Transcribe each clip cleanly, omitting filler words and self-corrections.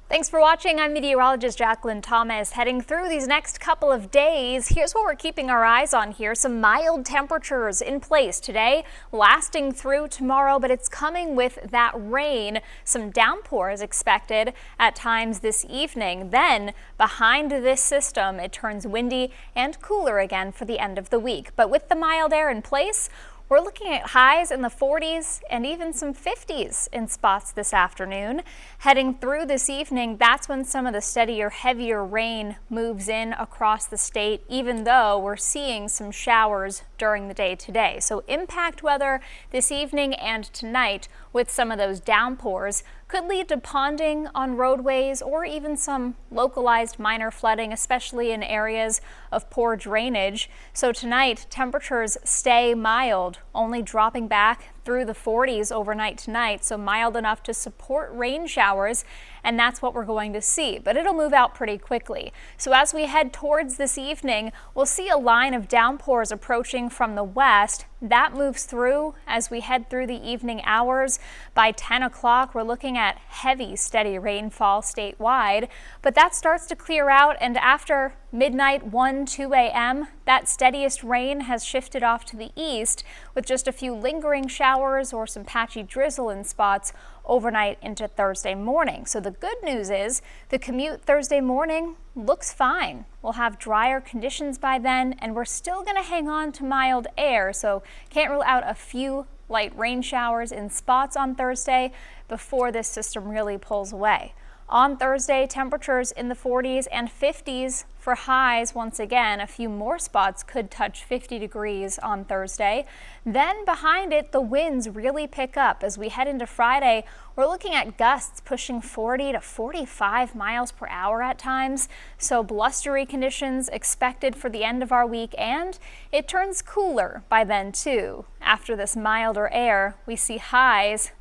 Thanks for watching. I'm meteorologist Jacqueline Thomas. Heading through these next couple of days, here's what we're keeping our eyes on here. Some mild temperatures in place today, lasting through tomorrow, but it's coming with that rain. Some downpours expected at times this evening. Then behind this system, it turns windy and cooler again for the end of the week. But with the mild air in place, we're looking at highs in the 40s and even some 50s in spots this afternoon. Heading through this evening, that's when some of the steadier, heavier rain moves in across the state, even though we're seeing some showers during the day today. So impact weather this evening and tonight with some of those downpours could lead to ponding on roadways or even some localized minor flooding, especially in areas of poor drainage. So tonight, temperatures stay mild, only dropping back through the 40s overnight tonight, so mild enough to support rain showers, and that's what we're going to see, but it'll move out pretty quickly. So as we head towards this evening, we'll see a line of downpours approaching from the west. That moves through as we head through the evening hours. By 10 o'clock, we're looking at heavy, steady rainfall statewide, but that starts to clear out, and after midnight, 1-2 a.m., that steadiest rain has shifted off to the east with just a few lingering showers or some patchy drizzle in spots overnight into Thursday morning. So the good news is the commute Thursday morning looks fine. We'll have drier conditions by then, and we're still going to hang on to mild air, so can't rule out a few light rain showers in spots on Thursday before this system really pulls away. On Thursday, temperatures in the 40s and 50s for highs. Once again, a few more spots could touch 50 degrees on Thursday. Then behind it, the winds really pick up. As we head into Friday, we're looking at gusts pushing 40 to 45 miles per hour at times. So blustery conditions expected for the end of our week, and it turns cooler by then too. After this milder air, we see highs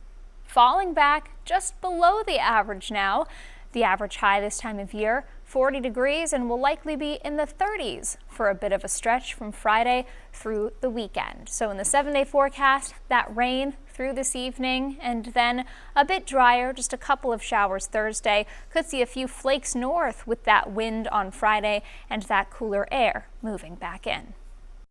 falling back just below the average now. The average high this time of year, 40 degrees, and will likely be in the 30s for a bit of a stretch from Friday through the weekend. So in the 7-day forecast, that rain through this evening and then a bit drier, just a couple of showers Thursday. Could see a few flakes north with that wind on Friday and that cooler air moving back in.